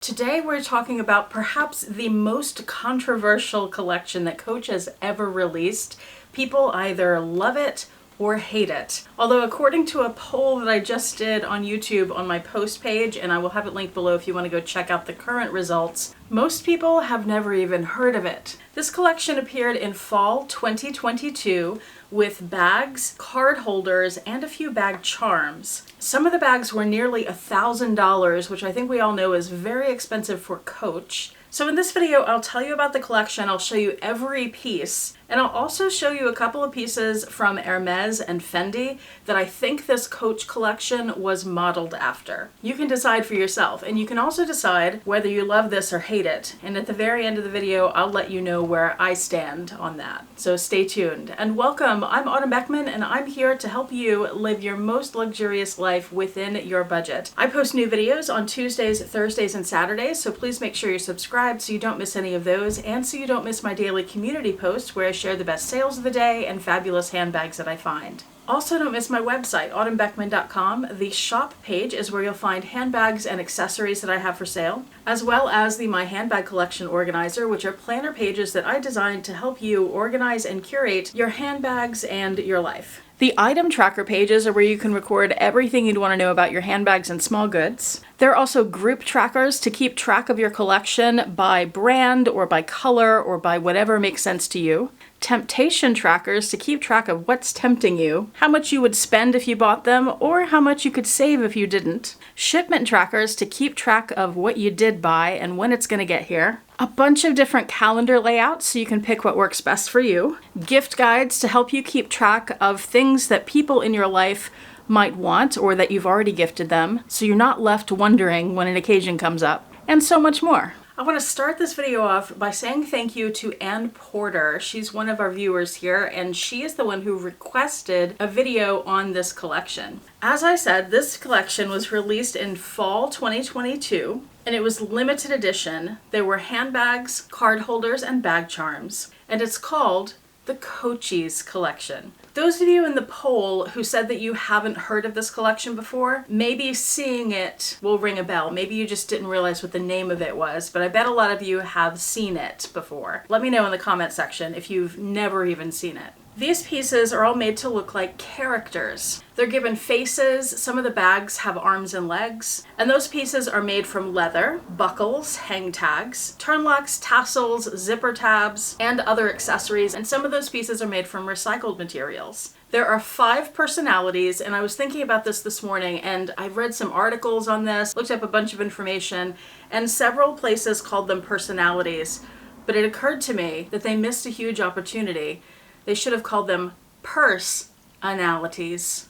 Today we're talking about perhaps the most controversial collection that Coach has ever released. People either love it or hate it. Although according to a poll that I just did on YouTube on my post page, and I will have it linked below if you want to go check out the current results, most people have never even heard of it. This collection appeared in fall 2022 with bags, card holders, and a few bag charms. Some of the bags were nearly $1,000, which I think we all know is very expensive for Coach. So in this video, I'll tell you about the collection, I'll show you every piece, and I'll also show you a couple of pieces from Hermes and Fendi that I think this Coach collection was modeled after. You can decide for yourself, and you can also decide whether you love this or hate it. And at the very end of the video, I'll let you know where I stand on that. So stay tuned. And welcome, I'm Autumn Beckman, and I'm here to help you live your most luxurious life within your budget. I post new videos on Tuesdays, Thursdays, and Saturdays, so please make sure you're subscribed so you don't miss any of those, and so you don't miss my daily community posts where I share the best sales of the day and fabulous handbags that I find. Also, don't miss my website, autumnbeckman.com. The shop page is where you'll find handbags and accessories that I have for sale, as well as the My Handbag Collection Organizer, which are planner pages that I designed to help you organize and curate your handbags and your life. The item tracker pages are where you can record everything you'd want to know about your handbags and small goods. There are also group trackers to keep track of your collection by brand or by color or by whatever makes sense to you. Temptation trackers to keep track of what's tempting you, how much you would spend if you bought them, or how much you could save if you didn't. Shipment trackers to keep track of what you did buy and when it's going to get here. A bunch of different calendar layouts so you can pick what works best for you. Gift guides to help you keep track of things that people in your life might want or that you've already gifted them, so you're not left wondering when an occasion comes up, and so much more. I want to start this video off by saying thank you to Ann Porter. She's one of our viewers here, and she is the one who requested a video on this collection. As I said, this collection was released in fall 2022, and it was limited edition. There were handbags, card holders, and bag charms, and it's called the Coochis collection. Those of you in the poll who said that you haven't heard of this collection before, maybe seeing it will ring a bell. Maybe you just didn't realize what the name of it was, but I bet a lot of you have seen it before. Let me know in the comment section if you've never even seen it. These pieces are all made to look like characters. They're given faces, some of the bags have arms and legs, and those pieces are made from leather, buckles, hang tags, turn locks, tassels, zipper tabs, and other accessories, and some of those pieces are made from recycled materials. There are 5 personalities, and I was thinking about this morning, and I've read some articles on this, looked up a bunch of information, and several places called them personalities, but it occurred to me that they missed a huge opportunity. They should have called them purse-analities.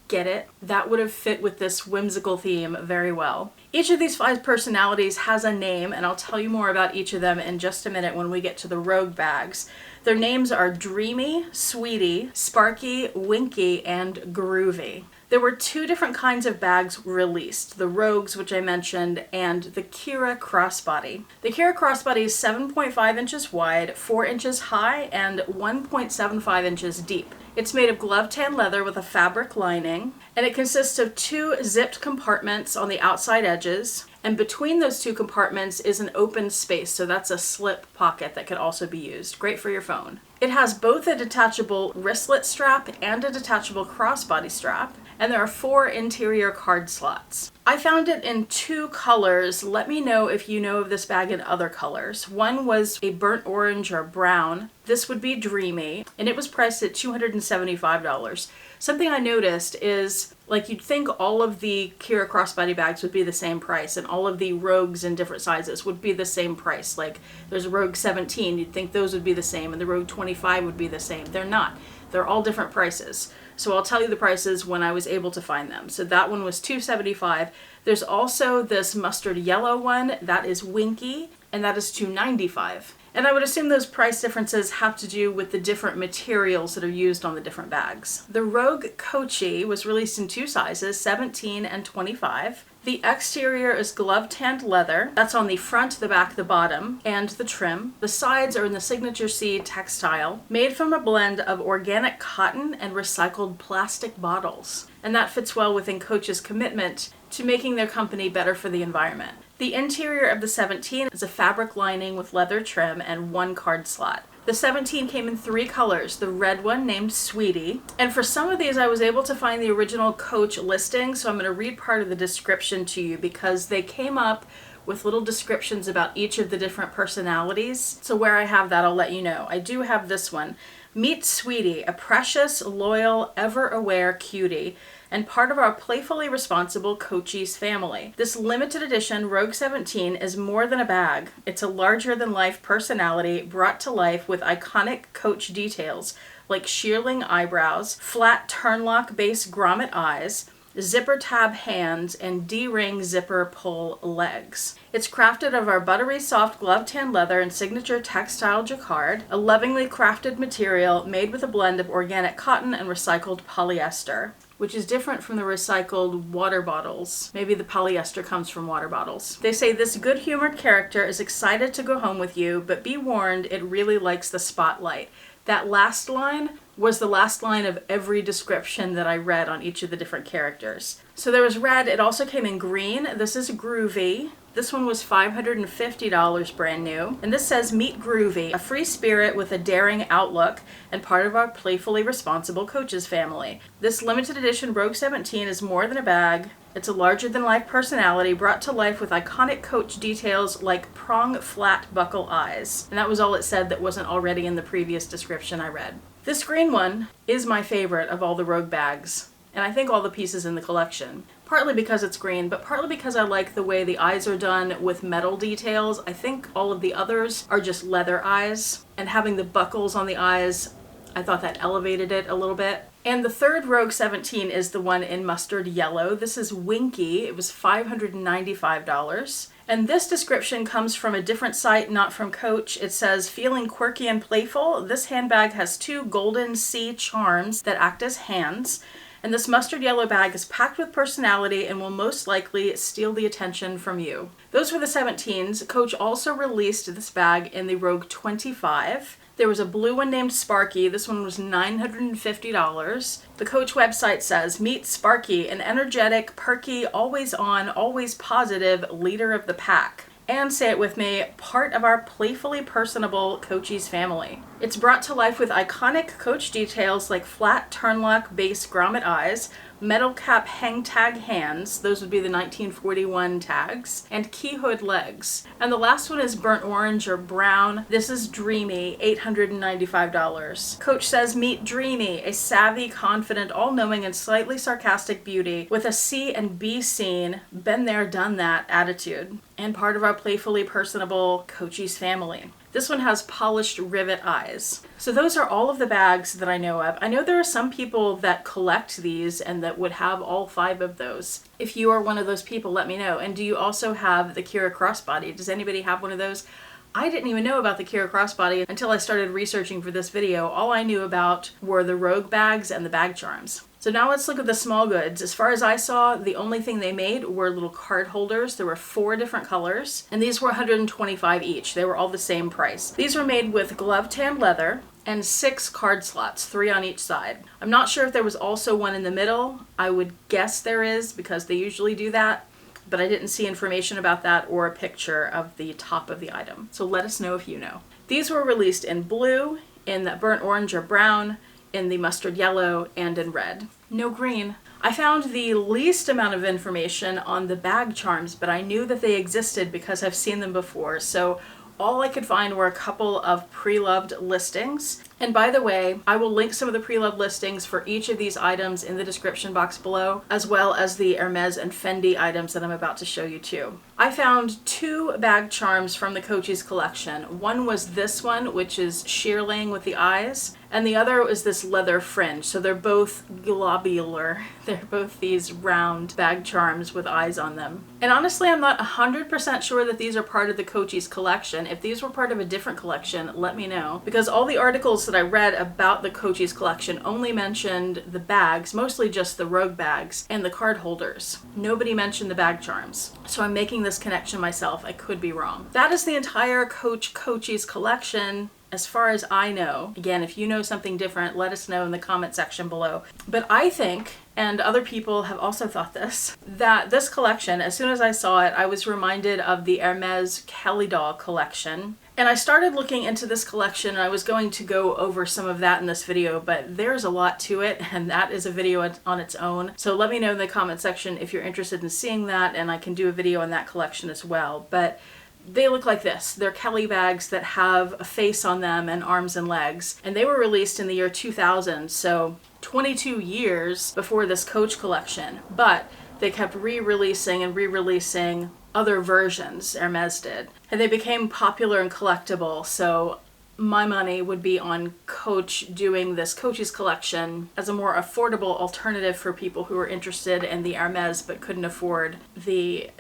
Get it? That would have fit with this whimsical theme very well. Each of these 5 personalities has a name, and I'll tell you more about each of them in just a minute when we get to the Rogue bags. Their names are Dreamy, Sweetie, Sparky, Winky, and Groovy. There were 2 different kinds of bags released, the Rogues, which I mentioned, and the Kira Crossbody. The Kira Crossbody is 7.5 inches wide, 4 inches high, and 1.75 inches deep. It's made of glove tan leather with a fabric lining, and it consists of 2 zipped compartments on the outside edges, and between those 2 compartments is an open space, so that's a slip pocket that could also be used. Great for your phone. It has both a detachable wristlet strap and a detachable crossbody strap, and there are 4 interior card slots. I found it in 2 colors. Let me know if you know of this bag in other colors. One was a burnt orange or brown. This would be Dreamy, and it was priced at $275. Something I noticed is, like, you'd think all of the Kira crossbody bags would be the same price, and all of the Rogues in different sizes would be the same price. Like, there's a Rogue 17, you'd think those would be the same, and the Rogue 25 would be the same. They're not. They're all different prices. So I'll tell you the prices when I was able to find them. So that one was $275. There's also this mustard yellow one, that is Winky, and that is $295. And I would assume those price differences have to do with the different materials that are used on the different bags. The Rogue Coochie was released in 2 sizes, 17 and 25. The exterior is glove tanned leather. That's on the front, the back, the bottom, and the trim. The sides are in the Signature C textile, made from a blend of organic cotton and recycled plastic bottles. And that fits well within Coach's commitment to making their company better for the environment. The interior of the 17 is a fabric lining with leather trim and 1 card slot. The 17 came in 3 colors, the red one named Sweetie. And for some of these, I was able to find the original Coach listing, so I'm going to read part of the description to you because they came up with little descriptions about each of the different personalities. So where I have that, I'll let you know. I do have this one. Meet Sweetie, a precious, loyal, ever-aware cutie, and part of our playfully responsible Coochis family. This limited edition Rogue 17 is more than a bag. It's a larger-than-life personality brought to life with iconic Coach details like shearling eyebrows, flat turnlock base grommet eyes, zipper tab hands, and D-ring zipper pull legs. It's crafted of our buttery soft glove tan leather and signature textile jacquard, a lovingly crafted material made with a blend of organic cotton and recycled polyester, which is different from the recycled water bottles. Maybe the polyester comes from water bottles. They say this good-humored character is excited to go home with you, but be warned, it really likes the spotlight. That last line was the last line of every description that I read on each of the different characters. So there was red. It also came in green. This is Groovy. This one was $550 brand new. And this says, Meet Groovy, a free spirit with a daring outlook and part of our playfully responsible Coaches family. This limited edition Rogue 17 is more than a bag. It's a larger-than-life personality brought to life with iconic Coach details like prong flat buckle eyes. And that was all it said that wasn't already in the previous description I read. This green one is my favorite of all the Rogue bags, and I think all the pieces in the collection. Partly because it's green, but partly because I like the way the eyes are done with metal details. I think all of the others are just leather eyes, and having the buckles on the eyes, I thought that elevated it a little bit. And the third Rogue 17 is the one in mustard yellow. This is Winky. It was $595. And this description comes from a different site, not from Coach. It says, feeling quirky and playful, this handbag has 2 golden sea charms that act as hands. And this mustard yellow bag is packed with personality and will most likely steal the attention from you. Those were the 17s. Coach also released this bag in the Rogue 25. There was a blue one named Sparky. This one was $950. The Coach website says, Meet Sparky, an energetic, perky, always on, always positive leader of the pack. And say it with me, part of our playfully personable Coachis family. It's brought to life with iconic Coach details like flat turnlock base grommet eyes, metal cap hang tag hands, those would be the 1941 tags, and keyhood legs. And the last one is burnt orange or brown. This is Dreamy, $895. Coach says, Meet Dreamy, a savvy, confident, all-knowing, and slightly sarcastic beauty with a C and B scene, been there, done that attitude, and part of our playfully personable Coachis family. This one has polished rivet eyes. So those are all of the bags that I know of. I know there are some people that collect these and that would have all 5 of those. If you are one of those people, let me know. And do you also have the Kira crossbody? Does anybody have one of those? I didn't even know about the Kira crossbody until I started researching for this video. All I knew about were the Rogue bags and the bag charms. So now let's look at the small goods. As far as I saw, the only thing they made were little card holders. There were 4 different colors, and these were $125 each. They were all the same price. These were made with glove tan leather and 6 card slots, 3 on each side. I'm not sure if there was also one in the middle. I would guess there is because they usually do that, but I didn't see information about that or a picture of the top of the item. So let us know if you know. These were released in blue, in the burnt orange or brown, in the mustard yellow, and in red. No green. I found the least amount of information on the bag charms, but I knew that they existed because I've seen them before. So all I could find were a couple of Preloved listings. And by the way, I will link some of the Preloved listings for each of these items in the description box below, as well as the Hermes and Fendi items that I'm about to show you too. I found 2 bag charms from the Coachis collection. One was this one, which is shearling with the eyes, and the other is this leather fringe. So they're both globular. They're both these round bag charms with eyes on them. And honestly, I'm not 100% sure that these are part of the Coachis collection. If these were part of a different collection, let me know. Because all the articles that I read about the Coachis collection only mentioned the bags, mostly just the Rogue bags, and the card holders. Nobody mentioned the bag charms. So I'm making this connection myself. I could be wrong. That is the entire Coachis collection. as far as I know, again, if you know something different, let us know in the comment section below. But I think, and other people have also thought this, that this collection, as soon as I saw it, I was reminded of the Hermes Kelly doll collection. And I started looking into this collection, and I was going to go over some of that in this video, but there's a lot to it, and that is a video on its own. So let me know in the comment section if you're interested in seeing that, and I can do a video on that collection as well. But they look like this. They're Kelly bags that have a face on them and arms and legs, and they were released in the year 2000, so 22 years before this Coach collection. But they kept re-releasing and re-releasing other versions, Hermes did. And they became popular and collectible, so my money would be on Coach doing this Coochis collection as a more affordable alternative for people who were interested in the Hermes but couldn't afford the,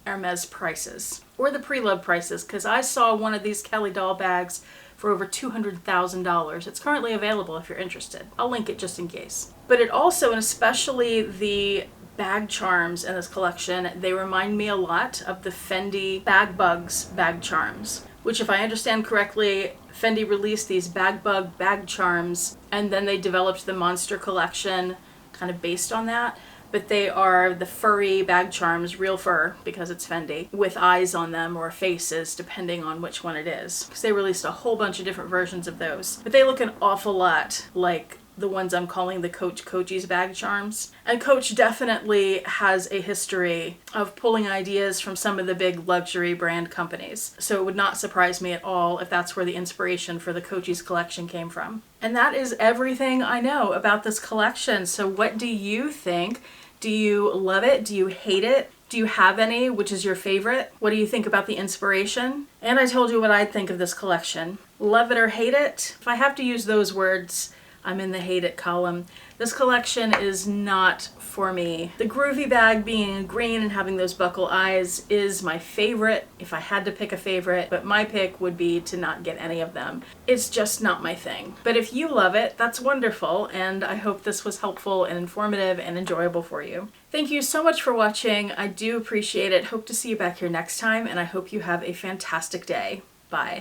Hermes prices. Or the Preloved prices, because I saw one of these Kelly doll bags for over $200,000. It's currently available if you're interested. I'll link it just in case. But it also, and especially the bag charms in this collection, they remind me a lot of the Fendi Bag Bugs bag charms, which, if I understand correctly, Fendi released these bag bug bag charms and then they developed the Monster collection kind of based on that. But they are the furry bag charms, real fur because it's Fendi, with eyes on them or faces depending on which one it is. Because they released a whole bunch of different versions of those. But they look an awful lot like the ones I'm calling the Coochis bag charms. And Coach definitely has a history of pulling ideas from some of the big luxury brand companies. So it would not surprise me at all if that's where the inspiration for the Coochis collection came from. And that is everything I know about this collection. So what do you think? Do you love it? Do you hate it? Do you have any? Which is your favorite? What do you think about the inspiration? And I told you what I think of this collection. Love it or hate it? If I have to use those words, I'm in the hate it column. This collection is not for me. The groovy bag being green and having those buckle eyes is my favorite if I had to pick a favorite, but my pick would be to not get any of them. It's just not my thing. But if you love it, that's wonderful, and I hope this was helpful and informative and enjoyable for you. Thank you so much for watching. I do appreciate it. Hope to see you back here next time, and I hope you have a fantastic day. Bye.